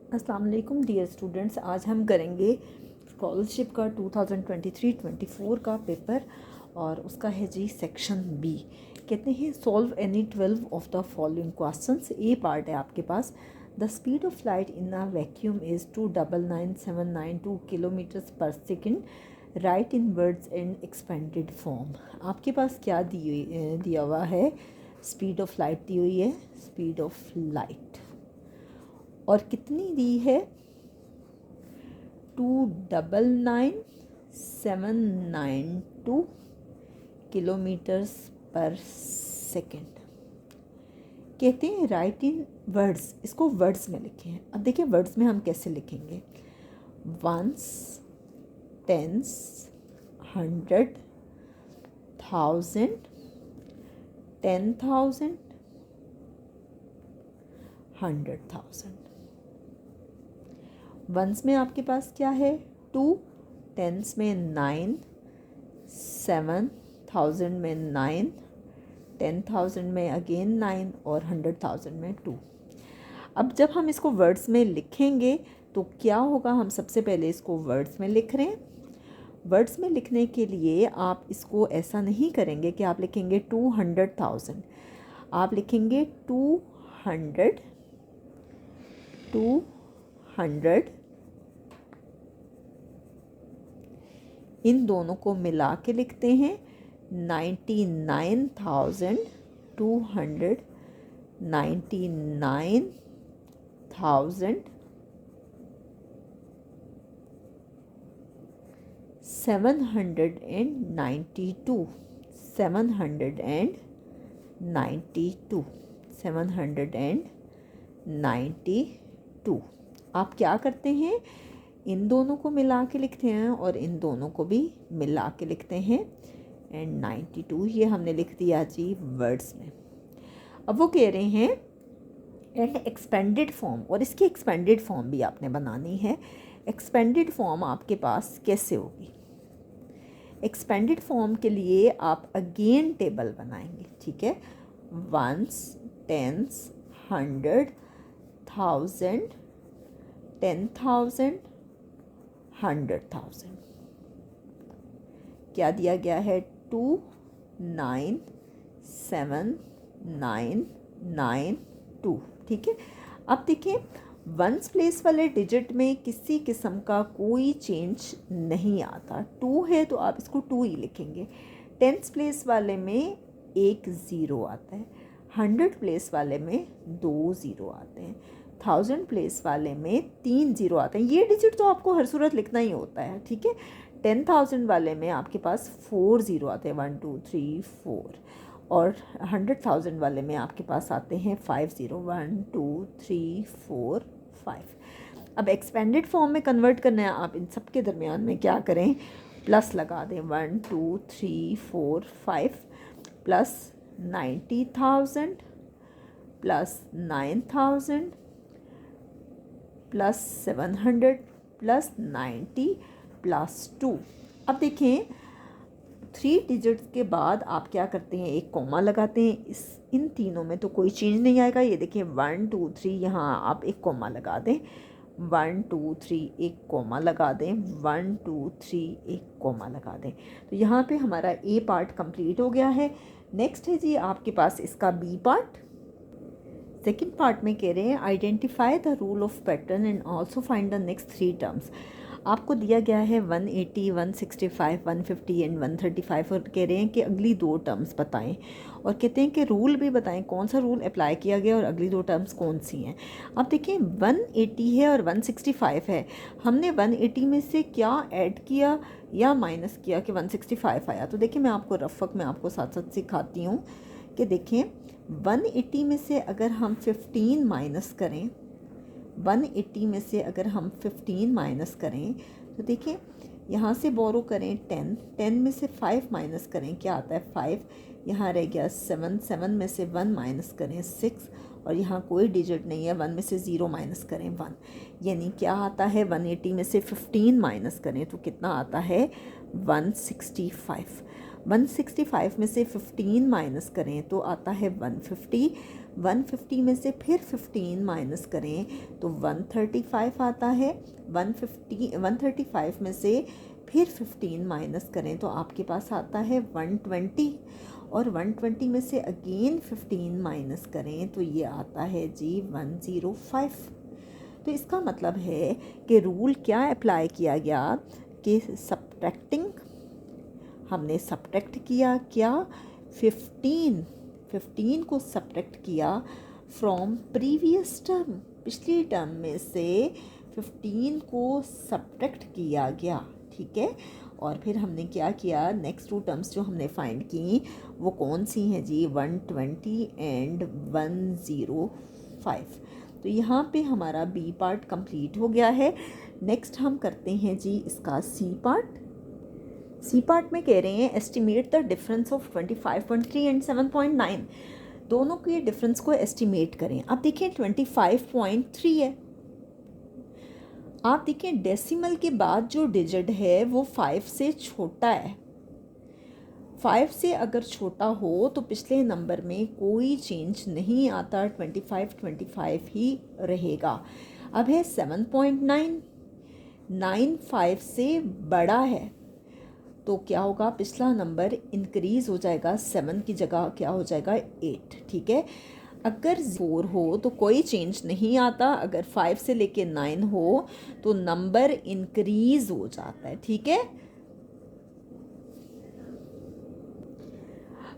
अस्सलाम वालेकुम dear students. आज हम करेंगे स्कॉलरशिप का 2023-24 का पेपर और उसका है जी सेक्शन बी। कहते हैं solve any 12 of the following questions. A part है आपके पास। The speed of light in a vacuum is 299,792 kilometers per second. Write in words and expanded form. आपके पास क्या दिया हुआ है? स्पीड ऑफ लाइट दी हुई है, स्पीड ऑफ लाइट, और कितनी दी है? 299,792 किलोमीटर्स पर सेकेंड। कहते हैं राइट इन वर्ड्स, इसको वर्ड्स में लिखे हैं। अब देखिए वर्ड्स में हम कैसे लिखेंगे। Once, tens, 100, 1000, 10,000, 100,000। वंस में आपके पास क्या है? 2, टेंस में 9, 7,000 में 9, 10,000 में अगेन 9 और 100,000 में 2। अब जब हम इसको वर्ड्स में लिखेंगे तो क्या होगा? हम सबसे पहले इसको वर्ड्स में लिख रहे हैं। वर्ड्स में लिखने के लिए आप इसको ऐसा नहीं करेंगे कि आप लिखेंगे 200,000। आप लिखेंगे 200 इन दोनों को मिला के लिखते हैं 99,200, 99,792, 792। आप क्या करते हैं? इन दोनों को मिला के लिखते हैं और इन दोनों को भी मिला के लिखते हैं एंड 92 ये हमने लिख दिया जी वर्ड्स में। अब वो कह रहे हैं एंड एक्सपेंडेड फॉर्म, और इसकी एक्सपेंडेड फॉर्म भी आपने बनानी है। एक्सपेंडेड फॉर्म आपके पास कैसे होगी? एक्सपेंडेड फॉर्म के लिए आप अगेन टेबल बनाएंगे, ठीक है। Ones, tens, 100, 1000, 10,000, 100,000। क्या दिया गया है? 297,992, ठीक है। अब देखिए वंस प्लेस वाले डिजिट में किसी किस्म का कोई चेंज नहीं आता। 2 है तो आप इसको 2 ही लिखेंगे। टेंस प्लेस वाले में 1 ज़ीरो आता है, 100 प्लेस वाले में 2 ज़ीरो आते हैं, 1000 प्लेस वाले में 3 ज़ीरो आते हैं। ये डिजिट तो आपको हर सूरत लिखना ही होता है, ठीक है। 10,000 वाले में आपके पास 4 ज़ीरो आते हैं, 1 2 3 4, और 100,000 वाले में आपके पास आते हैं 5 ज़ीरो, 1 2 3 4 5। अब एक्सपेंडेड फॉर्म में कन्वर्ट करना है, आप इन सब के दरमियान में क्या करें? प्लस लगा दें। 1 2 3 4 5 plus 90,000 plus 9,000 plus 700 plus 90 plus 2। अब देखें 3 डिजिट्स के बाद आप क्या करते हैं? एक कॉमा लगाते हैं। इन तीनों में तो कोई चेंज नहीं आएगा। ये देखिए 1 2 3, यहाँ आप एक कॉमा लगा दें। 1 2 3 एक कॉमा लगा दें, 1 2 3 एक कॉमा लगा दें। तो यहाँ पे हमारा ए पार्ट कंप्लीट हो गया है। नेक्स्ट है जी आपके पास इसका बी पार्ट। सेकेंड पार्ट में कह रहे हैं identify the rule of pattern and also find the next 3 terms. आपको दिया गया है 180, 165, 150 एंड 135, और कह रहे हैं कि अगली 2 टर्म्स बताएं, और कहते हैं कि रूल भी बताएं, कौन सा रूल अप्लाई किया गया और अगली 2 टर्म्स कौन सी हैं। अब देखिए 180 है और 165 है। हमने 180 में से क्या ऐड किया या माइनस किया कि 165 आया? तो देखिए मैं आपको रफक में आपको साथ साथ सिखाती हूँ कि देखें 180 में से अगर हम 15 माइनस करें, 180 में से अगर हम 15 माइनस करें तो देखिए यहाँ से बोरो करें 10, 10 में से 5 माइनस करें, क्या आता है? 5। यहाँ रह गया 7, 7 में से 1 माइनस करें 6, और यहाँ कोई डिजिट नहीं है, 1 में से 0 माइनस करें 1। यानी क्या आता है? 180 में से 15 माइनस करें तो कितना आता है? 165। 165 में से 15 माइनस करें तो आता है 150। 150 में से फिर 15 माइनस करें तो 135 आता है। 135 में से फिर 15 माइनस करें तो आपके पास आता है 120, और 120 में से अगेन 15 माइनस करें तो ये आता है जी 105। तो इसका मतलब है कि रूल क्या अप्लाई किया गया कि सब्ट्रैक्टिंग, हमने सब्ट्रैक्ट किया क्या, 15 को सब्ट्रैक्ट किया फ्रॉम प्रीवियस टर्म, पिछली टर्म में से 15 को सब्ट्रैक्ट किया गया, ठीक है। और फिर हमने क्या किया, नेक्स्ट टू टर्म्स जो हमने फाइंड की वो कौन सी हैं जी, 120 एंड 105। तो यहाँ पे हमारा बी पार्ट कंप्लीट हो गया है। नेक्स्ट हम करते हैं जी इसका सी पार्ट। सी पार्ट में कह रहे हैं estimate the difference of 25.3 and 7.9, दोनों के डिफरेंस को एस्टिमेट करें। अब देखिए 25.3 है, आप देखिए डेसिमल के बाद जो डिजिट है वो 5 से छोटा है। 5 से अगर छोटा हो तो पिछले नंबर में कोई चेंज नहीं आता, 25 ही रहेगा। अब है 7.9, 9 5 से बड़ा है तो क्या होगा, पिछला नंबर इंक्रीज़ हो जाएगा, 7 की जगह क्या हो जाएगा 8, ठीक है। अगर 4 हो तो कोई चेंज नहीं आता, अगर 5 से लेके 9 हो तो नंबर इंक्रीज़ हो जाता है, ठीक है।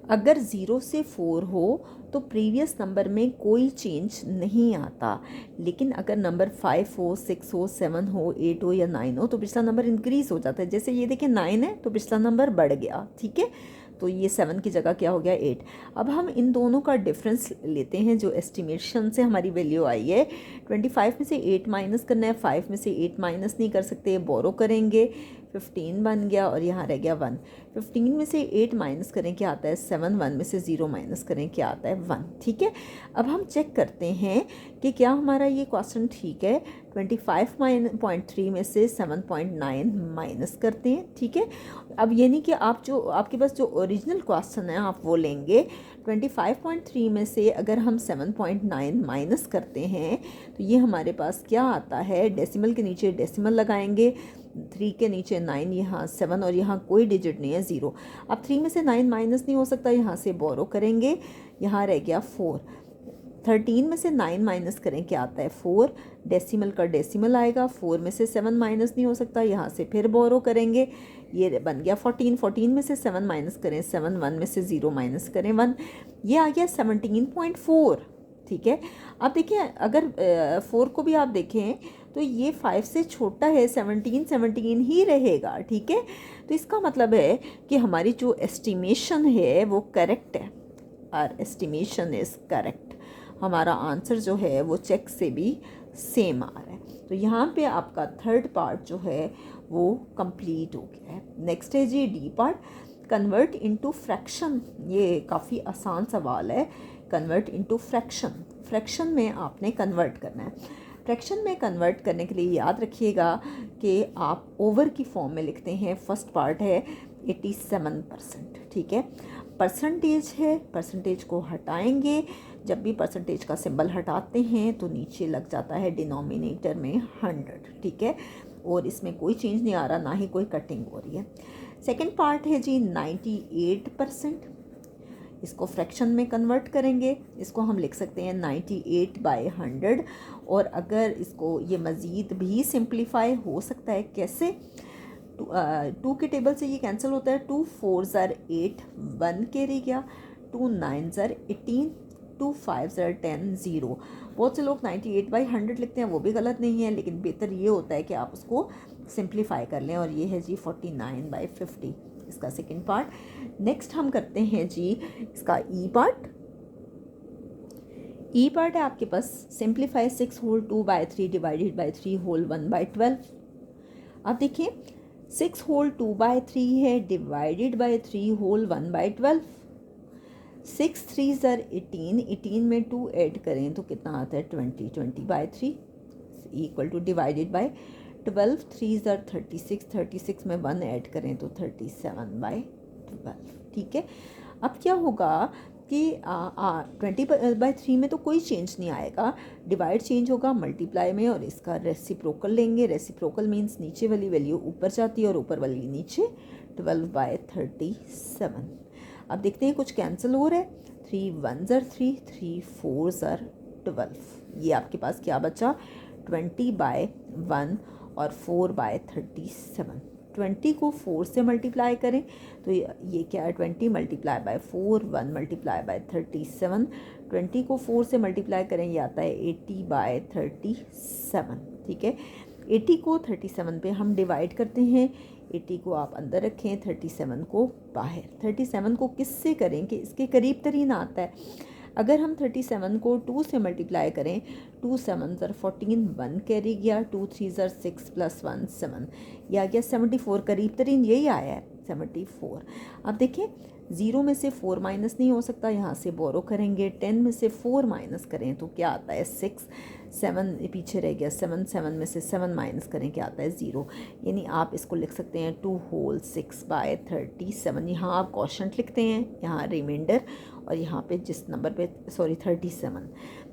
अगर 0 से 4 हो तो प्रीवियस नंबर में कोई चेंज नहीं आता, लेकिन अगर नंबर 5 हो, 6 हो, 7 हो, 8 हो या 9 हो तो पिछला नंबर इंक्रीज़ हो जाता है। जैसे ये देखिए 9 है तो पिछला नंबर बढ़ गया, ठीक है। तो ये 7 की जगह क्या हो गया 8। अब हम इन दोनों का डिफरेंस लेते हैं जो एस्टिमेशन से हमारी वैल्यू आई है। 25 में से 8 माइनस करना है, 5 में से 8 माइनस नहीं कर सकते, बोरो करेंगे, 15 बन गया और यहाँ रह गया 1। 15 में से 8 माइनस करें क्या आता है 7, 1 में से 0 माइनस करें क्या आता है 1, ठीक है। अब हम चेक करते हैं कि क्या हमारा ये क्वेश्चन ठीक है। 25.3 में से 7.9 माइनस करते हैं, ठीक है। अब ये नहीं कि आप जो आपके पास जो ओरिजिनल क्वेश्चन है आप वो लेंगे। 25.3 में से अगर हम 7.9 माइनस करते हैं तो ये हमारे पास क्या आता है, डेसिमल के नीचे डेसिमल लगाएंगे, 3 के नीचे 9, यहाँ 7 और यहाँ कोई डिजिट नहीं है 0। अब 3 में से 9 माइनस नहीं हो सकता, यहाँ से बोरो करेंगे, यहाँ रह गया 4। 13 में से 9 माइनस करें क्या आता है 4, डेसिमल का डेसिमल आएगा, 4 में से 7 माइनस नहीं हो सकता, यहाँ से फिर बोरो करेंगे, ये बन गया 14। 14 में से 7 माइनस करें 7, 1 में से 0 माइनस करें 1, ये आ गया 17.4, ठीक है। अब देखिए अगर 4 को भी आप देखें तो ये 5 से छोटा है, 17 ही रहेगा, ठीक है। तो इसका मतलब है कि हमारी जो एस्टिमेशन है वो करेक्ट है, और एस्टिमेशन इज़ करेक्ट। हमारा आंसर जो है वो चेक से भी सेम आ रहा है। तो यहाँ पे आपका थर्ड पार्ट जो है वो कंप्लीट हो गया है। नेक्स्ट है G D part, convert into fraction. ये काफ़ी आसान सवाल है। कन्वर्ट इनटू फ्रैक्शन, फ्रैक्शन में आपने कन्वर्ट करना है। फ्रैक्शन में कन्वर्ट करने के लिए याद रखिएगा कि आप ओवर की फॉर्म में लिखते हैं। फर्स्ट पार्ट है 87%, ठीक है। परसेंटेज है, परसेंटेज को हटाएंगे, जब भी परसेंटेज का सिंबल हटाते हैं तो नीचे लग जाता है डिनोमिनेटर में 100, ठीक है। और इसमें कोई चेंज नहीं आ रहा, ना ही कोई कटिंग हो रही है। सेकंड पार्ट है जी 98%, इसको फ्रैक्शन में कन्वर्ट करेंगे, इसको हम लिख सकते हैं 98/100। और अगर इसको ये मज़ीद भी सिंप्लीफाई हो सकता है, कैसे, 2 के टेबल से ये कैंसिल होता है, 2 4 8, 1 कैरी गया, 2 9 18, 2 5 10, 0। बहुत से लोग 98/100 लिखते हैं, वो भी गलत नहीं है, लेकिन बेहतर ये होता है कि आप उसको सिंप्लीफाई कर लें। और ये है जी 49/50, इसका सेकंड पार्ट। नेक्स्ट हम करते हैं जी इसका ई पार्ट। ई पार्ट है आपके पास, simplify 6 whole 2/3 divided by 3 whole 1/12। अब देखिए 6 होल 2/3 है डिवाइडेड बाई 3 होल 1/12। 6 3 18, 18 में 2 ऐड करें तो कितना आता है 20, 20/3 इक्वल टू डिवाइडेड बाई 12, 3 36, 36 में 1 ऐड करें तो 37/12। 12। ठीक है, अब क्या होगा कि 20/3 में तो कोई चेंज नहीं आएगा, डिवाइड चेंज होगा मल्टीप्लाई में, और इसका रेसिप्रोकल लेंगे। रेसिप्रोकल मीन्स नीचे वाली वैल्यू ऊपर जाती है और ऊपर वाली नीचे, 12/37। अब देखते हैं कुछ कैंसिल हो रहा है, 3 1s are 3, 3 4s are 12। ये आपके पास क्या बचा, 20/1 और 4/37। 20 को 4 से मल्टीप्लाई करें तो ये क्या है, 20 मल्टीप्लाई बाय 4, 1 मल्टीप्लाई बाय 37। 20 को 4 से मल्टीप्लाई करें, ये आता है 80/37। ठीक है, 80 को 37 पे हम डिवाइड करते हैं, 80 को आप अंदर रखें, 37 को बाहर। 37 को किससे करें कि इसके करीब तरीन आता है। अगर हम 37 को 2 से मल्टीप्लाई करें, 2 7s are 14, 1 कैरी गया, 2 3s are 6 + 1 7, यह आ गया 74। करीब तरीन यही आया है 74। अब देखें 0 में से 4 माइनस नहीं हो सकता, यहाँ से बोरो करेंगे, 10 में से 4 माइनस करें तो क्या आता है 6, 7 पीछे रह गया 7, 7 में से 7 माइनस करें क्या आता है 0। यानी आप इसको लिख सकते हैं 2 होल 6/37। यहाँ आप क्वोशंट लिखते हैं, यहाँ रिमाइंडर, और यहाँ पे जिस नंबर पे 37।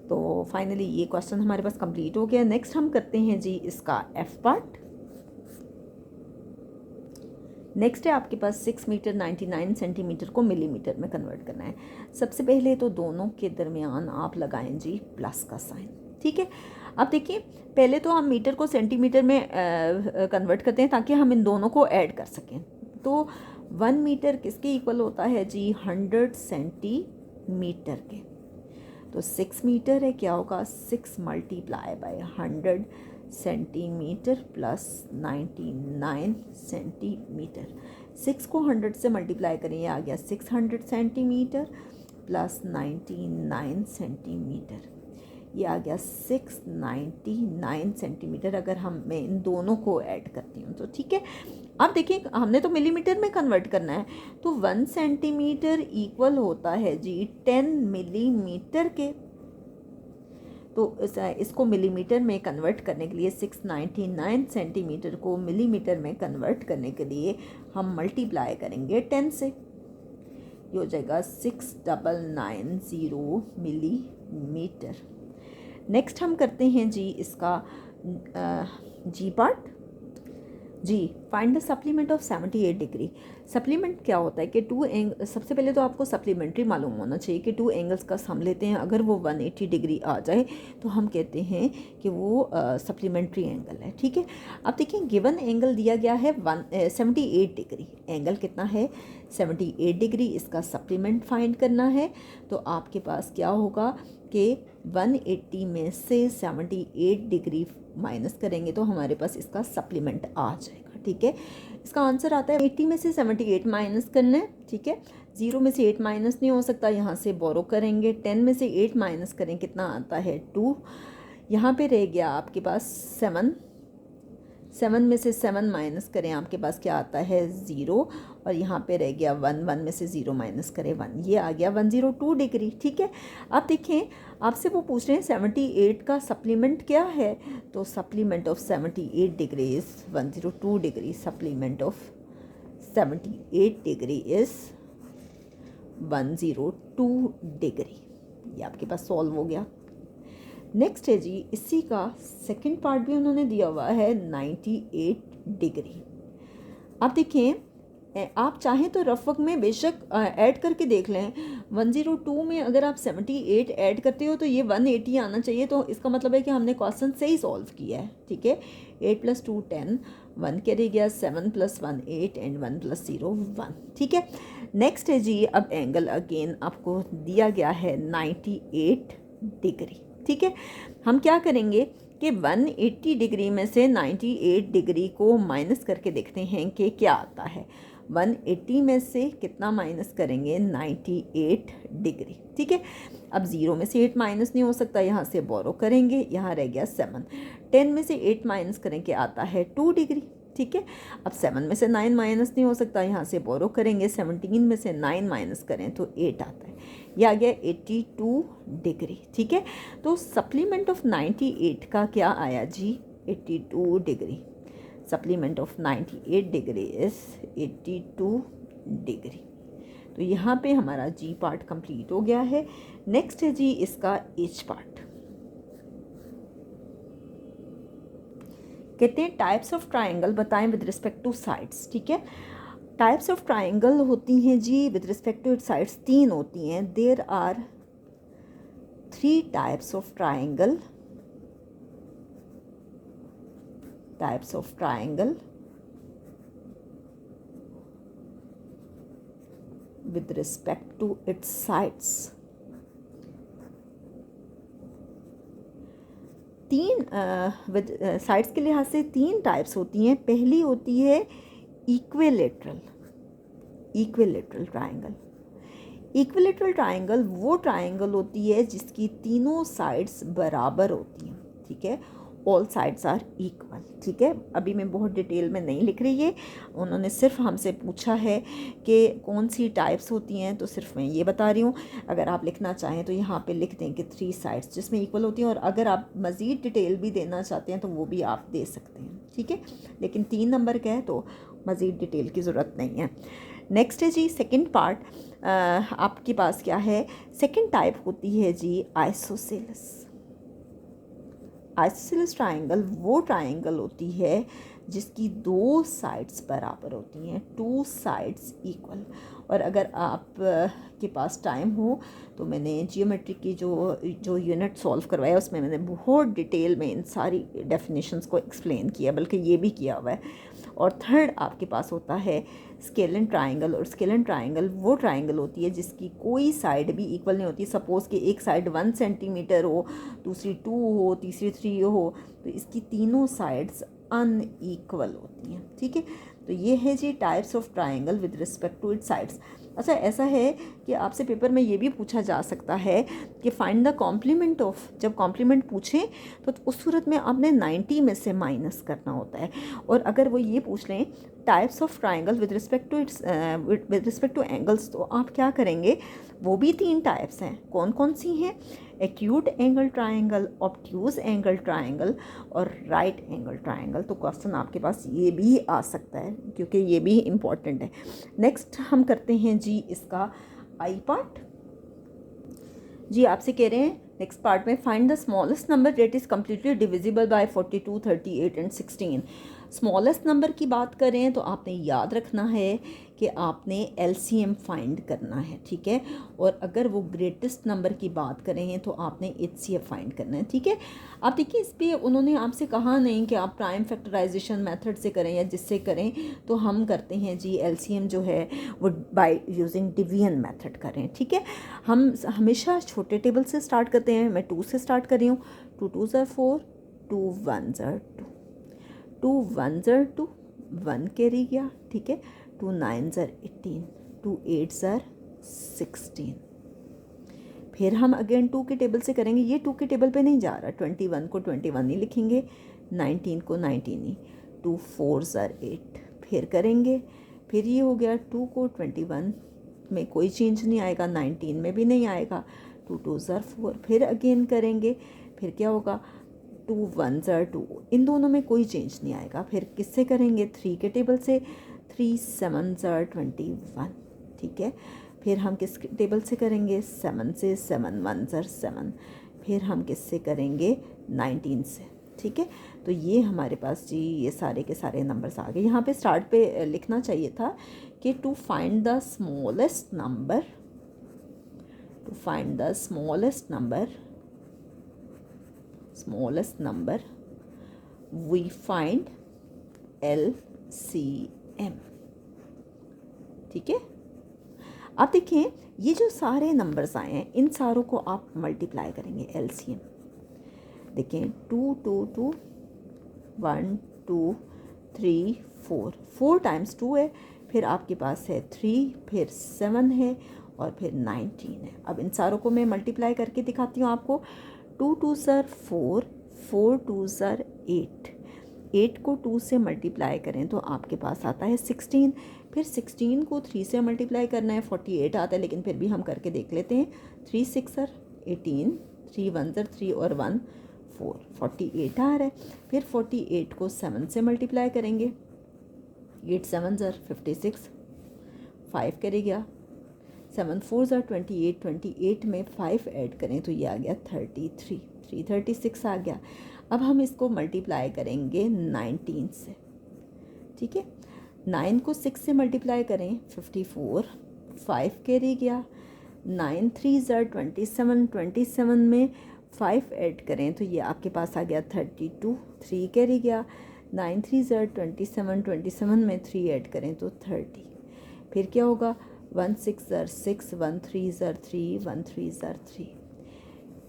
तो फाइनली ये क्वेश्चन हमारे पास कंप्लीट हो गया। नेक्स्ट हम करते हैं जी इसका एफ पार्ट। नेक्स्ट है आपके पास 6 मीटर 99 सेंटीमीटर को मिलीमीटर में कन्वर्ट करना है। सबसे पहले तो दोनों के दरमियान आप लगाएं जी प्लस का साइन। ठीक है, अब देखिए पहले तो हम मीटर को सेंटीमीटर में कन्वर्ट करते हैं ताकि हम इन दोनों को ऐड कर सकें। तो 1 मीटर किसके इक्वल होता है जी, 100 सेंटीमीटर के। तो 6 मीटर है, क्या होगा 6 multiply by 100 centimetre plus 99 centimetre. 6 को 100 से मल्टीप्लाई करें, ये आ गया 600 सेंटीमीटर प्लस 99 सेंटीमीटर, ये आ गया 699 सेंटीमीटर। अगर मैं इन दोनों को ऐड करती हूँ तो ठीक है। अब देखिए हमने तो मिलीमीटर में कन्वर्ट करना है, तो 1 सेंटीमीटर इक्वल होता है जी 10 मिलीमीटर के। तो इसको मिलीमीटर में कन्वर्ट करने के लिए 699 सेंटीमीटर को मिलीमीटर में कन्वर्ट करने के लिए हम मल्टीप्लाई करेंगे 10 से, ये हो जाएगा 6990 मिलीमीटर। नेक्स्ट हम करते हैं जी इसका G part. G, find the supplement of 78 degree. Supplement क्या होता है कि सबसे पहले तो आपको सप्लीमेंट्री मालूम होना चाहिए कि 2 एंगल्स का सम लेते हैं। अगर वो 180 डिग्री आ जाए तो हम कहते हैं कि वो सप्लीमेंट्री एंगल है। ठीक है, अब देखिए गिवन एंगल दिया गया है 78 डिग्री। एंगल कितना है 78 डिग्री, इसका सप्लीमेंट फाइंड करना है। तो आपके पास क्या होगा कि 180 में से 78 डिग्री माइनस करेंगे तो हमारे पास इसका सप्लीमेंट आ जाएगा। ठीक है, इसका आंसर आता है 80 में से 78 माइनस करना है। ठीक है, 0 में से 8 माइनस नहीं हो सकता, यहाँ से बोरो करेंगे, 10 में से 8 माइनस करें कितना आता है 2, यहाँ पे रह गया आपके पास 7, 7 में से 7 माइनस करें आपके पास क्या आता है 0, और यहाँ पे रह गया 1, 1 में से 0 माइनस करें 1, ये आ गया 102 डिग्री। ठीक है, अब देखें आपसे वो पूछ रहे हैं 78 का सप्लीमेंट क्या है, तो supplement of 78 degree is 102 degree. Supplement of 78 degree is 102 degree. ये आपके पास सॉल्व हो गया। नेक्स्ट है जी इसी का सेकंड पार्ट भी उन्होंने दिया हुआ है 98 डिग्री। अब देखें आप चाहें तो रफ वर्क में बेशक ऐड करके देख लें। 102 में अगर आप 78 ऐड करते हो तो ये 180 आना चाहिए, तो इसका मतलब है कि हमने क्वेश्चन सही सॉल्व किया है। ठीक है, 8 + 2 10, 1 कैरी गया, 7 + 1 8 एंड 1 + 0 1। ठीक है, नेक्स्ट है जी अब एंगल अगेन आपको दिया गया है 98 डिग्री। ठीक है, हम क्या करेंगे कि 180 डिग्री में से 98 डिग्री को माइनस करके देखते हैं कि क्या आता है। 180 में से कितना माइनस करेंगे 98 डिग्री। ठीक है, अब 0 में से 8 माइनस नहीं हो सकता, यहाँ से बोरो करेंगे, यहाँ रह गया 7, 10 में से 8 माइनस करें क्या आता है 2 डिग्री। ठीक है, अब 7 में से 9 माइनस नहीं हो सकता, यहाँ से बोरो करेंगे, 17 में से 9 माइनस करें तो 8 आता है, यह आ गया 82 डिग्री। ठीक है, तो सप्लीमेंट ऑफ 98 का क्या आया जी 82 degree. Supplement of 98 degree is 82 degree. तो यहाँ पे हमारा जी पार्ट कंप्लीट हो गया है। नेक्स्ट है जी इसका एच पार्ट। कहते हैं टाइप्स ऑफ ट्राइंगल बताएं विद रिस्पेक्ट टू साइड्स। ठीक है, टाइप्स ऑफ ट्राइंगल होती हैं जी with respect to its sides, 3 होती हैं। There are 3 types of triangle, types of triangle with respect to its sides। 3 with sides के लिहाज से 3 टाइप्स होती हैं। पहली होती है equilateral, equilateral triangle. Equilateral triangle वो ट्राइंगल होती है जिसकी तीनों साइड्स बराबर होती हैं। ठीक है, ऑल साइड्स आर इक्वल। ठीक है, अभी मैं बहुत डिटेल में नहीं लिख रही है, उन्होंने सिर्फ हमसे पूछा है कि कौन सी टाइप्स होती हैं, तो सिर्फ मैं ये बता रही हूँ। अगर आप लिखना चाहें तो यहाँ पे लिख दें कि 3 साइड्स जिसमें इक्वल होती हैं, और अगर आप मज़ीद डिटेल भी देना चाहते हैं तो वो भी आप दे सकते हैं। ठीक है, लेकिन 3 नंबर का है तो मज़ीद डिटेल की ज़रूरत नहीं है। नेक्स्ट है जी सेकंड पार्ट, आपके पास क्या है, सेकंड टाइप होती है जी आइसोसेलेस। आइसोसेलेस ट्राइंगल वो ट्राइंगल होती है जिसकी 2 साइड्स बराबर होती हैं, 2 साइड्स इक्वल। और अगर आप के पास टाइम हो तो मैंने जियोमेट्री की जो यूनिट सॉल्व करवाया उसमें मैंने बहुत डिटेल में इन सारी डेफिनेशंस को एक्सप्लेन किया, बल्कि ये भी किया हुआ है। और थर्ड आपके पास होता है स्केलन ट्राइंगल। और स्केलन ट्राइंगल वो ट्राइंगल होती है जिसकी कोई साइड भी इक्वल नहीं होती। सपोज़ कि एक साइड 1 सेंटीमीटर हो, दूसरी 2 हो, तीसरी 3 हो, तो इसकी तीनों साइड्स अनईक्वल होती हैं। ठीक है, तो ये है जी types of triangle with respect to its sides. अच्छा, ऐसा है कि आपसे पेपर में ये भी पूछा जा सकता है कि फाइंड द कॉम्प्लीमेंट ऑफ, जब कॉम्प्लीमेंट पूछें तो उस सूरत में आपने 90 में से माइनस करना होता है। और अगर वो ये पूछ लें types of triangle with respect to its with respect to angles, तो आप क्या करेंगे, वो भी 3 टाइप्स हैं। कौन कौन सी हैं, acute angle triangle, obtuse angle triangle और राइट एंगल ट्राइंगल। तो क्वेश्चन आपके पास ये भी आ सकता है क्योंकि ये भी इम्पॉर्टेंट है। नेक्स्ट हम करते हैं जी इसका आई पार्ट। जी आपसे कह रहे हैं नेक्स्ट पार्ट में find the smallest number that is completely divisible by 42, 38 and 16। Smallest number की बात करें तो आपने याद रखना है कि आपने एलसीएम फाइंड करना है। ठीक है, और अगर वो ग्रेटेस्ट नंबर की बात करें तो आपने एचसीएफ फाइंड करना है। ठीक है, आप देखिए इस पर उन्होंने आपसे कहा नहीं कि आप प्राइम फैक्टराइजेशन मेथड से करें या जिससे करें, तो हम करते हैं जी एलसीएम जो है वो बाय यूजिंग डिवीजन मेथड करें। ठीक है, हम हमेशा छोटे टेबल से स्टार्ट करते हैं। मैं 2 से स्टार्ट कर रही हूँ। 2 2 ज़र 4, 2 1 ज़र 2, 2 1 ज़र 2, 1 कैरी गया। ठीक है, 2 9 ज़र 18, 2 8 ज़र 16। फिर हम अगेन 2 के टेबल से करेंगे। ये 2 के टेबल पे नहीं जा रहा, 21 को 21 ही लिखेंगे, 19 को 19 ही। 2 4 ज़र 8 फिर करेंगे। फिर ये हो गया 2 को 21 में कोई चेंज नहीं आएगा, 19 में भी नहीं आएगा। 2 2 ज़र 4 फिर अगेन करेंगे। फिर क्या होगा, 2 1 ज़र 2, इन दोनों में कोई चेंज नहीं आएगा। फिर किससे करेंगे, 3 के टेबल से, 3 7 ज़र 21। ठीक है, फिर हम किस टेबल से करेंगे, 7 से, 7 1 ज़र 7। फिर हम किससे करेंगे, 19 से। ठीक है, तो ये हमारे पास जी ये सारे के सारे नंबर्स आ गए। यहाँ पे स्टार्ट पे लिखना चाहिए था कि to find the smallest number, to find the smallest number we find LCM। ठीक है, आप देखें ये जो सारे नंबर्स आए हैं इन सारों को आप मल्टीप्लाई करेंगे LCM। देखें 2 2 2 1 2 3 4, 4 टाइम्स 2 है, फिर आपके पास है 3, फिर 7 है और फिर 19 है। अब इन सारों को मैं मल्टीप्लाई करके दिखाती हूँ आपको। 2 2 ज़र 4, 4 2 ज़र 8, 8 को 2 से मल्टीप्लाई करें तो आपके पास आता है 16। फिर 16 को 3 से मल्टीप्लाई करना है, 48 आता है, लेकिन फिर भी हम करके देख लेते हैं। 3 6 ज़र 18, 3 1 ज़र 3 और 1 4, 48 आ रहा है। फिर 48 को 7 से मल्टीप्लाई करेंगे, 8 7 ज़र 56, 5 करेगा, 7 4 ज़ा 28, 28 में 5 ऐड करें तो ये आ गया 33, 336 आ गया। अब हम इसको मल्टीप्लाई करेंगे 19 से, ठीक है। 9 को 6 से मल्टीप्लाई करें 54, 5 कैरी गया, 9 3 ज़ा 27, 27 में 5 ऐड करें तो ये आपके पास आ गया 32, 3 कैरी गया, 9 3 ज़ा 27, 27 में 3 ऐड करें तो 30, फिर क्या होगा 1 6 ज़ा 6, 1 3 ज़ा 3, 1 3 ज़ा 3,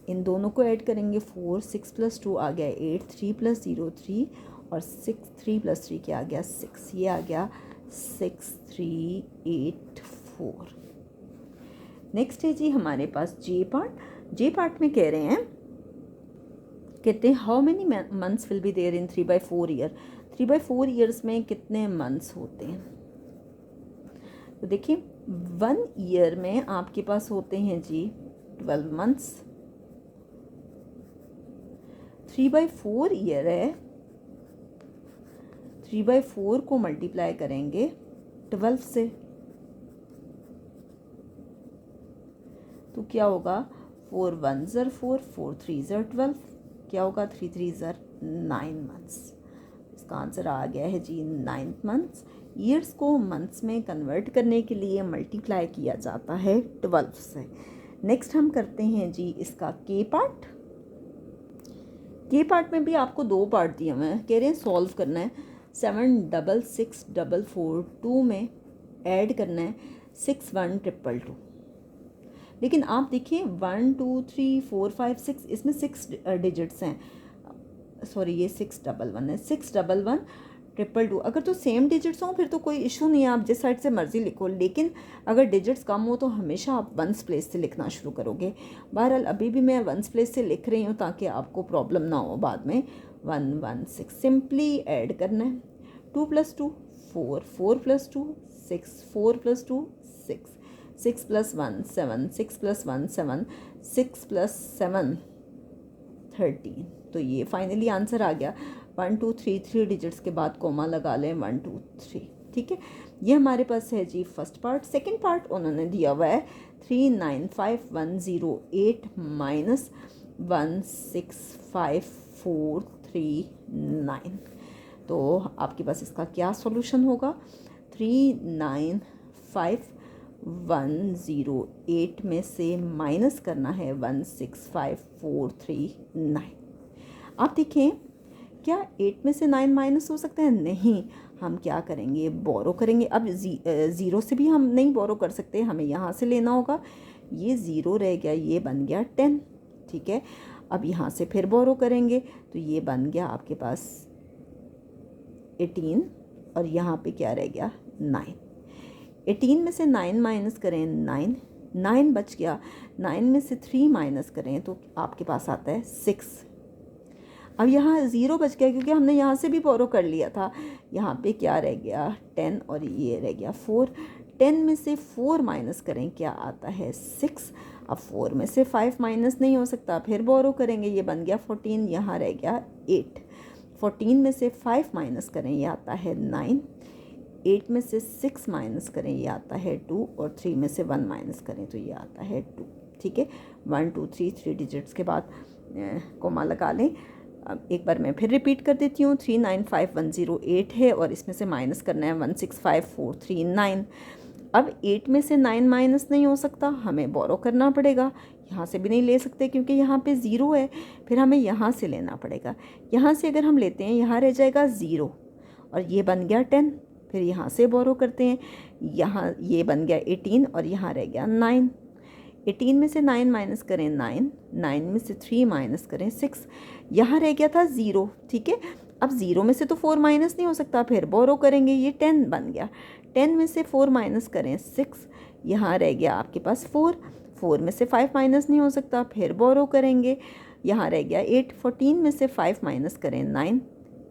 इन दोनों को ऐड करेंगे 4, 6 + 2 आ गया 8, 3 + 0 3 और 6, 3 + 3 क्या आ गया 6, ये आ गया 6 3 8 4। नेक्स्ट है जी हमारे पास जे पार्ट। जे पार्ट में कह रहे हैं, कहते हैं how many months will be there in 3/4 year. 3/4 years में कितने मंथ्स होते हैं? तो देखिए 1 ईयर में आपके पास होते हैं जी 12 मंथ्स। 3/4 ईयर है, 3/4 को मल्टीप्लाई करेंगे 12 से तो क्या होगा 4 1 ज़ा 4, 4 3 ज़ा 12, क्या होगा 3 3 ज़ा 9 मंथ्स। इसका आंसर आ गया है जी 9 मंथ्स। ईयर्स को मंथ्स में कन्वर्ट करने के लिए मल्टीप्लाई किया जाता है 12 से। नेक्स्ट हम करते हैं जी इसका के पार्ट। के पार्ट में भी आपको 2 पार्ट दिए हुए हैं, कह रहे हैं सॉल्व करना है। 7 6 6 4 4 2 में ऐड करना है 6 1 2 2। लेकिन आप देखिए 1 2 3 4 5 6 इसमें 6 डिजिट्स हैं, सॉरी ये 6 1 1 है, 6 1 1 2 2। अगर तो सेम डिजिट्स हों फिर तो कोई इशू नहीं है, आप जिस साइड से मर्ज़ी लिखो, लेकिन अगर डिजिट्स कम हो तो हमेशा आप वंस प्लेस से लिखना शुरू करोगे। बहरहाल अभी भी मैं वंस प्लेस से लिख रही हूँ ताकि आपको प्रॉब्लम ना हो बाद में। 1 1 6 सिंपली ऐड करना है, 2 + 2 4, 4 + 2 6, 4 + 2 6, 6 + 1 7, 6 + 1 7, 6 + 7 13। तो ये फाइनली आंसर आ गया। 1 2 3 3 डिजिट्स के बाद कोमा लगा लें 1 2 3, ठीक है। ये हमारे पास है जी फर्स्ट पार्ट। सेकंड पार्ट उन्होंने दिया हुआ है 3 9 5 1 0 8 - 1 6 5 4 3 9। तो आपके पास इसका क्या सॉल्यूशन होगा? 3 9 5 1 0 8 में से माइनस करना है 1 6 5 4 3 9। आप देखें क्या 8 में से 9 माइनस हो सकता है? नहीं, हम क्या करेंगे बोरो करेंगे। अब ज़ीरो से भी हम नहीं बोरो कर सकते, हमें यहाँ से लेना होगा। ये 0 रह गया, ये बन गया 10, ठीक है। अब यहाँ से फिर बोरो करेंगे तो ये बन गया आपके पास 18 और यहाँ पे क्या रह गया 9। 18 में से 9 माइनस करें 9, 9 बच गया। 9 में से 3 माइनस करें तो आपके पास आता है 6। अब यहाँ 0 बच गया क्योंकि हमने यहाँ से भी बोरो कर लिया था। यहाँ पे क्या रह गया 10 और ये रह गया 4। 10 में से 4 माइनस करें, क्या आता है 6। अब 4 में से 5 माइनस नहीं हो सकता, फिर बोरो करेंगे, ये बन गया 14, यहाँ रह गया 8। 14 में से 5 माइनस करें, ये आता है 9। 8 में से 6 माइनस करें, ये आता है 2 और 3 में से 1 माइनस करें तो ये आता है 2, ठीक है। 1 2 3 3 डिजिट्स के बाद कोमा लगा लें। अब एक बार मैं फिर रिपीट कर देती हूँ। 3 9 5 1 0 8 है और इसमें से माइनस करना है 1 6 5 4 3 9। अब 8 में से 9 माइनस नहीं हो सकता, हमें बोरो करना पड़ेगा। यहाँ से भी नहीं ले सकते क्योंकि यहाँ पे 0 है, फिर हमें यहाँ से लेना पड़ेगा। यहाँ से अगर हम लेते हैं यहाँ रह जाएगा 0 और ये बन गया 10, फिर यहाँ से बोरो करते हैं, यहाँ ये बन गया 18 और यहाँ रह गया 9। 18 में से 9 माइनस करें 9, 9 में से 3 माइनस करें 6, यहाँ रह गया था 0, ठीक है। अब 0 में से तो 4 माइनस नहीं हो सकता, फिर बोरो करेंगे, ये 10 बन गया। 10 में से 4 माइनस करें 6, यहाँ रह गया आपके पास 4। 4 में से 5 माइनस नहीं हो सकता, फिर बोरो करेंगे, यहाँ रह गया 8। 14 में से 5 माइनस करें 9,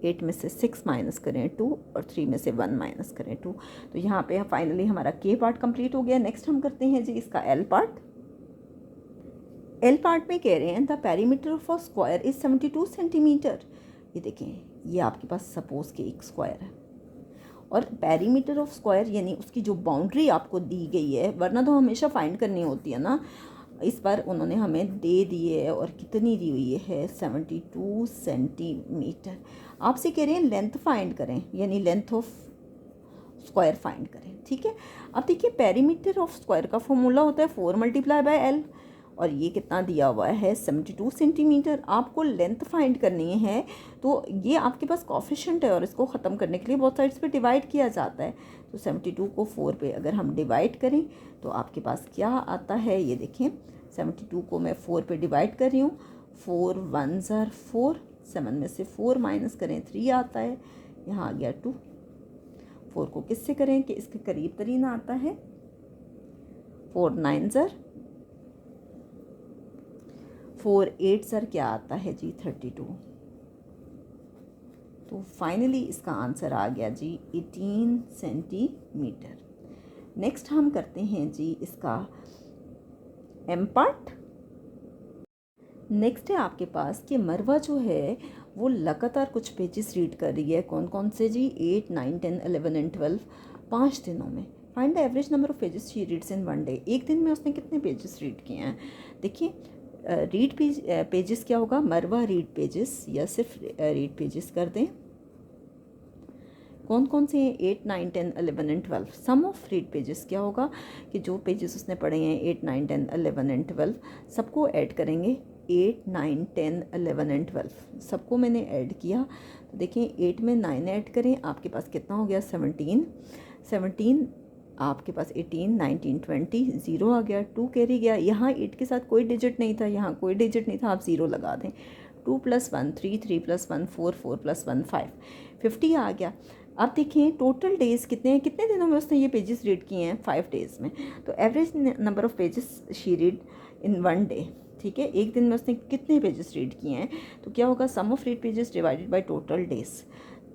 8 में से 6 माइनस करें 2 और 3 में से 1 माइनस करें 2। तो यहाँ पे फाइनली हमारा के पार्ट कंप्लीट हो गया। नेक्स्ट हम करते हैं जी इसका एल पार्ट। एल पार्ट में कह रहे हैं the perimeter of a square is 72 centimetre. ये देखें, ये आपके पास सपोज के एक स्क्वायर है और पेरीमीटर ऑफ स्क्वायर यानी उसकी जो बाउंड्री आपको दी गई है, वरना तो हमेशा फाइंड करनी होती है ना, इस बार उन्होंने हमें दे दी है और कितनी दी हुई है 72 सेंटीमीटर। आपसे कह रहे हैं लेंथ फाइंड करें यानी लेंथ ऑफ स्क्वायर फाइंड करें, ठीक है। अब देखिए पेरीमीटर ऑफ स्क्वायर का फॉर्मूला होता है 4 मल्टीप्लाई बाय एल, और ये कितना दिया हुआ है 72 सेंटीमीटर। आपको लेंथ फाइंड करनी है तो ये आपके पास कोफिशिएंट है और इसको ख़त्म करने के लिए बहुत साइड्स पे डिवाइड किया जाता है। तो 72 को 4 पे अगर हम डिवाइड करें तो आपके पास क्या आता है, ये देखें 72 को मैं 4 पे डिवाइड कर रही हूँ, 4 1 ज़र 4, 7 में से 4 माइनस करें 3 आता है, यहाँ आ गया 2। 4 को किससे करें कि इसके करीब तरीन आता है, 4 9 ज़र 4 8 ज़र क्या आता है जी 32। तो फाइनली इसका आंसर आ गया जी 18 सेंटीमीटर। नेक्स्ट हम करते हैं जी इसका एम पार्ट। नेक्स्ट है आपके पास कि मरवा जो है वो लगातार कुछ पेजेस रीड कर रही है। कौन कौन से जी, 8 9 10 11 एंड 12, 5 दिनों में। Find the average number of pages she reads in 1 day. एक दिन में उसने कितने पेजेस रीड किए हैं। देखिए रीड पेजेस क्या होगा, मरवा रीड पेजेस या सिर्फ रीड पेजेस कर दें। कौन कौन से हैं 8 9 10 11 and 12। Sum of read pages क्या होगा कि जो पेजेस उसने पढ़े हैं 8 9 10 11 एंड 12 सबको ऐड करेंगे। 8 9 10 11 एंड 12 सबको मैंने ऐड किया तो देखिए 8 में 9 ऐड करें, आपके पास कितना हो गया 17। 17 आपके पास 18 19 20 ज़ीरो आ गया, 2 कैरी गया। यहाँ 8 के साथ कोई डिजिट नहीं था, यहाँ कोई डिजिट नहीं था, आप ज़ीरो लगा दें। 2 + 1 3, 3 + 1 4, 4 + 1 5, 50 आ गया। अब देखें टोटल डेज़ कितने हैं, कितने दिनों में उसने ये पेजेस रीड किए हैं 5 डेज़ में। तो average number of pages she read in 1 day, ठीक है। एक दिन में उसने कितने पेजेस रीड किए हैं तो क्या होगा, sum of read pages divided by total days.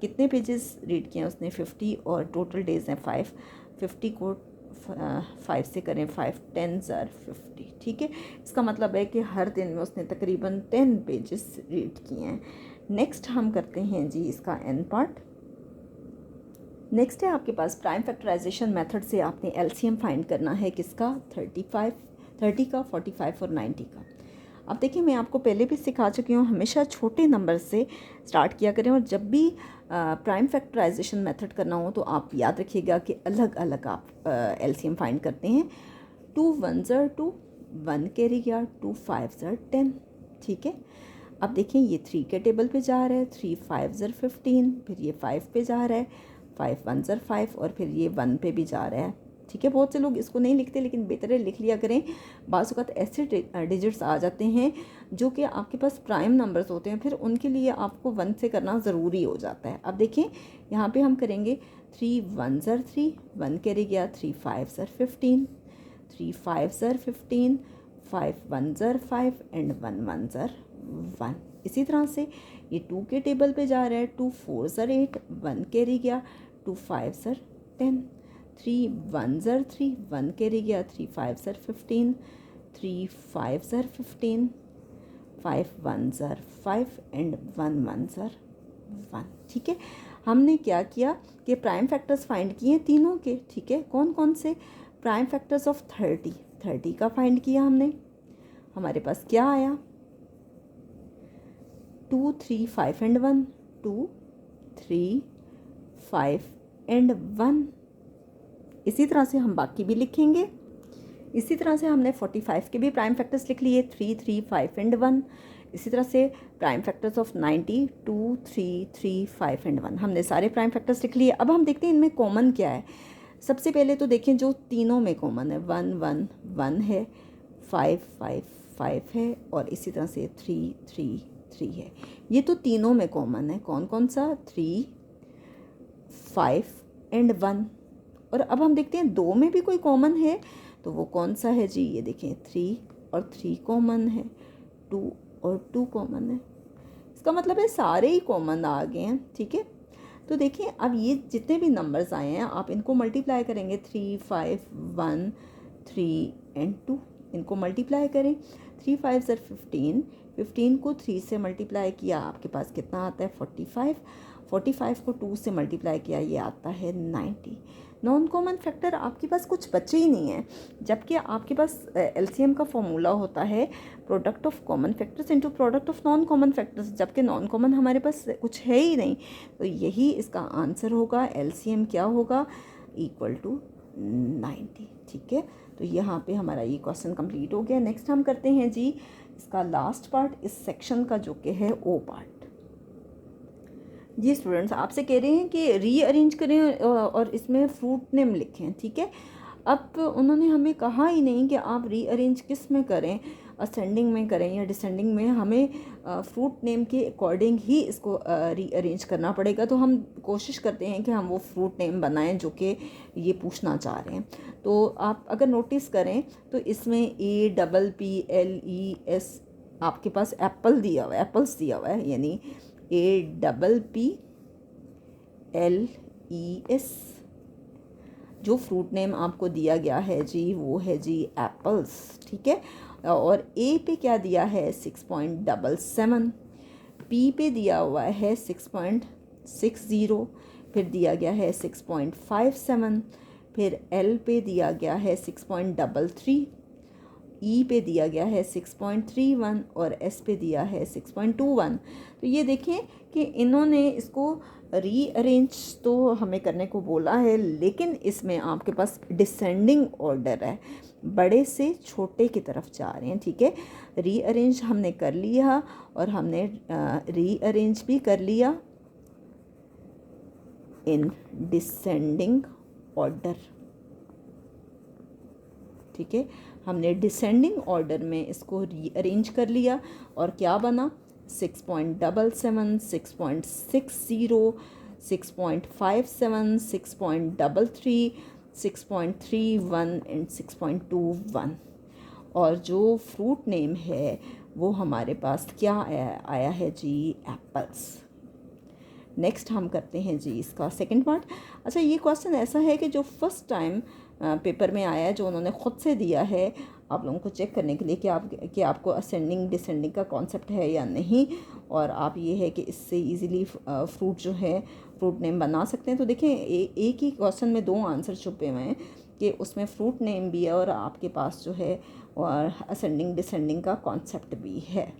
कितने पेजेस रीड किए हैं उसने 50 और टोटल डेज़ हैं 5। 50 को 5 से करें 5 10 ज़र 50, ठीक है। इसका मतलब है कि हर दिन में उसने तकरीबन 10 पेजेस रीड किए हैं। नेक्स्ट हम करते हैं जी इसका एन पार्ट। नेक्स्ट है आपके पास प्राइम फैक्टराइजेशन मेथड से आपने एलसीएम फाइंड करना है किसका, 30 का, 45 और 90 का। अब देखिए मैं आपको पहले भी सिखा चुकी हूँ, हमेशा छोटे नंबर से स्टार्ट किया करें और जब भी प्राइम फैक्टराइजेशन मेथड करना हो तो आप याद रखिएगा कि अलग अलग आप एलसीएम फाइंड करते हैं। 2 1 ज़र 2, 1 कैरी गया, 2 5 ज़र 10, ठीक है। अब देखें ये 3 के टेबल पे जा रहा है, 3 5 ज़र 15, फिर ये 5 पे जा रहा है, 5 1 ज़र 5 और फिर ये 1 पे भी जा रहा है, ठीक है। बहुत से लोग इसको नहीं लिखते लेकिन बेहतर है लिख लिया करें। बाज़ औक़ात ऐसे डिजिट्स आ जाते हैं जो कि आपके पास प्राइम नंबर्स होते हैं, फिर उनके लिए आपको 1 से करना ज़रूरी हो जाता है। अब देखें यहाँ पे हम करेंगे 3 1 ज़र 3, 1 कैरी गया, 3 5 ज़र 15, 3 5 ज़र 15, 5 1 ज़र 5 एंड 1 1 ज़र 1। इसी तरह से ये 2 के टेबल पे जा रहा है, 2 4 ज़र 8, 1 कैरी गया, 2 5 ज़र 10, 3 1 ज़र 3, 1 कैरी गया, 3 5 ज़र 15, 3 5 ज़र 15, 5 1 ज़र 5 एंड 1 1 ज़र 1, ठीक है। हमने क्या किया कि प्राइम फैक्टर्स फाइंड किए तीनों के, ठीक है। कौन कौन से, प्राइम फैक्टर्स ऑफ 30 का फाइंड किया हमने। हमारे पास क्या आया 2 3 5 एंड 1, 2 3 5 एंड 1। इसी तरह से हम बाकी भी लिखेंगे। इसी तरह से हमने 45 के भी प्राइम फैक्टर्स लिख लिए, 3 3 5 एंड 1। इसी तरह से प्राइम फैक्टर्स ऑफ 90, 2 3 3 5 एंड 1। हमने सारे प्राइम फैक्टर्स लिख लिए। अब हम देखते हैं इनमें कॉमन क्या है। सबसे पहले तो देखें जो तीनों में कॉमन है, 1 1 1 है, 5 5 5 है और इसी तरह से 3 3 3 है। ये तो तीनों में कॉमन है। कौन कौन सा, 3 5 एंड 1। और अब हम देखते हैं 2 में भी कोई कॉमन है तो वो कौन सा है जी, ये देखें 3 और 3 कॉमन है, 2 और 2 कॉमन है। इसका मतलब है सारे ही कॉमन आ गए हैं, ठीक है। तो देखिए अब ये जितने भी नंबर्स आए हैं आप इनको मल्टीप्लाई करेंगे, 3 5 1 3 एंड 2, इनको मल्टीप्लाई करें। 3 5 ज़र 15, 15 को 3 से मल्टीप्लाई किया, आपके पास कितना आता है 45। 45 को 2 से मल्टीप्लाई किया, ये आता है 90। नॉन कॉमन फैक्टर आपके पास कुछ बचे ही नहीं है, जबकि आपके पास एलसीएम का फॉर्मूला होता है product of common factors into product of non common factors, जबकि नॉन कॉमन हमारे पास कुछ है ही नहीं। तो यही इसका आंसर होगा, एलसीएम क्या होगा, इक्वल टू 90। ठीक है, तो यहाँ पे हमारा ये क्वेश्चन कंप्लीट हो गया। नेक्स्ट हम करते हैं जी इसका लास्ट पार्ट इस सेक्शन का, जो कि है ओ पार्ट। जी स्टूडेंट्स, आपसे कह रहे हैं कि रीअरेंज करें और इसमें फ्रूट नेम लिखें। ठीक है, अब उन्होंने हमें कहा ही नहीं कि आप रीअरेंज किस में करें, असेंडिंग में करें या डिसेंडिंग में। हमें फ्रूट नेम के अकॉर्डिंग ही इसको रीअरेंज करना पड़ेगा। तो हम कोशिश करते हैं कि हम वो फ्रूट नेम बनाएं जो कि ये पूछना चाह रहे हैं। तो आप अगर नोटिस करें तो इसमें APPLES आपके पास एप्पल दिया हुआ है, एप्पल्स दिया हुआ है, यानी APPLES। जो फ्रूट नेम आपको दिया गया है जी वो है जी एप्पल्स। ठीक है, और ए पे क्या दिया है 6.77, पी पे दिया हुआ है 6.60, फिर दिया गया है 6.57, फिर एल पे दिया गया है 6.33, ई पे दिया गया है 6.31 और एस पे दिया है 6.21। तो ये देखें कि इन्होंने इसको रीअरेंज तो हमें करने को बोला है, लेकिन इसमें आपके पास डिसेंडिंग ऑर्डर है, बड़े से छोटे की तरफ जा रहे हैं। ठीक है, रीअरेंज हमने कर लिया और हमने रीअरेंज भी कर लिया इन डिसेंडिंग ऑर्डर। ठीक है, हमने डिसेंडिंग ऑर्डर में इसको रीअरेंज कर लिया और क्या बना 6.77, 6.60, 6.57, 6.33, 6.31 एंड 6.21। और जो फ्रूट नेम है वो हमारे पास क्या आया है जी, एप्पल्स। नेक्स्ट हम करते हैं जी इसका सेकंड पार्ट। अच्छा, ये क्वेश्चन ऐसा है कि जो फर्स्ट टाइम पेपर में आया है, जो उन्होंने ख़ुद से दिया है आप लोगों को चेक करने के लिए कि आपको असेंडिंग डिसेंडिंग का कॉन्सेप्ट है या नहीं, और आप ये है कि इससे इजीली फ्रूट जो है फ्रूट नेम बना सकते हैं। तो देखें एक ही क्वेश्चन में दो आंसर छुपे हुए हैं कि उसमें फ्रूट नेम भी है और आपके पास जो है और असेंडिंग डिसेंडिंग का कॉन्सेप्ट भी है।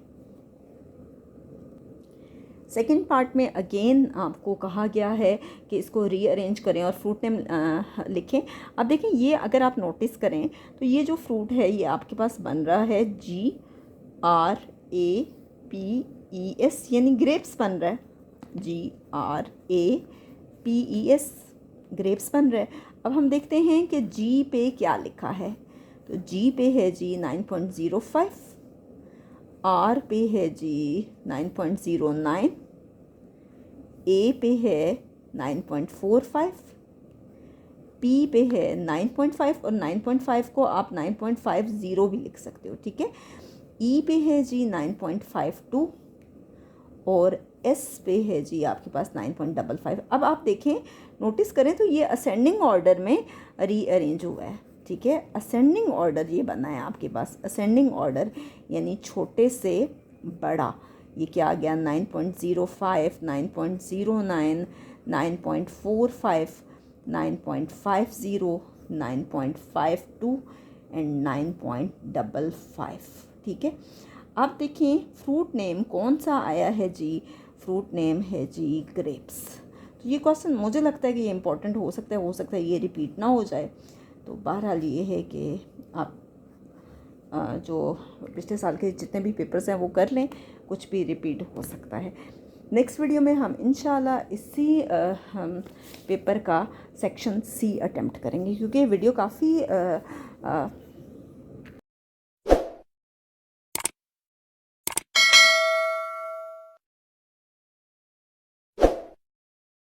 सेकेंड पार्ट में अगेन आपको कहा गया है कि इसको रीअरेंज करें और फ्रूट नेम लिखें। अब देखें, ये अगर आप नोटिस करें तो ये जो फ्रूट है ये आपके पास बन रहा है GRAPES, यानी ग्रेप्स बन रहा है, GRAPES ग्रेप्स बन रहा है। अब हम देखते हैं कि जी पे क्या लिखा है। तो जी पे है जी 9.05, आर पे है जी 9.09, ए पे है 9.45, पी पे है 9.5 और 9.5 को आप 9.50 भी लिख सकते हो। ठीक है, ई पे है जी 9.52 और एस पे है जी आपके पास 9.55। अब आप देखें, नोटिस करें तो ये असेंडिंग ऑर्डर में रीअरेंज हुआ है। ठीक है, असेंडिंग ऑर्डर ये बना है आपके पास, असेंडिंग ऑर्डर यानी छोटे से बड़ा। ये क्या आ गया 9.05, 9.09, 9.45, 9.50, 9.52 एंड 9.55। ठीक है, अब देखें फ्रूट नेम कौन सा आया है जी, फ्रूट नेम है जी ग्रेप्स। तो ये क्वेश्चन मुझे लगता है कि ये इंपॉर्टेंट हो सकता है ये रिपीट ना हो जाए। तो बहरहाल ये है कि आप जो पिछले साल के जितने भी पेपर्स हैं वो कर लें, कुछ भी रिपीट हो सकता है। नेक्स्ट वीडियो में हम इंशाल्लाह इसी पेपर का सेक्शन सी अटेम्प्ट करेंगे, क्योंकि वीडियो काफ़ी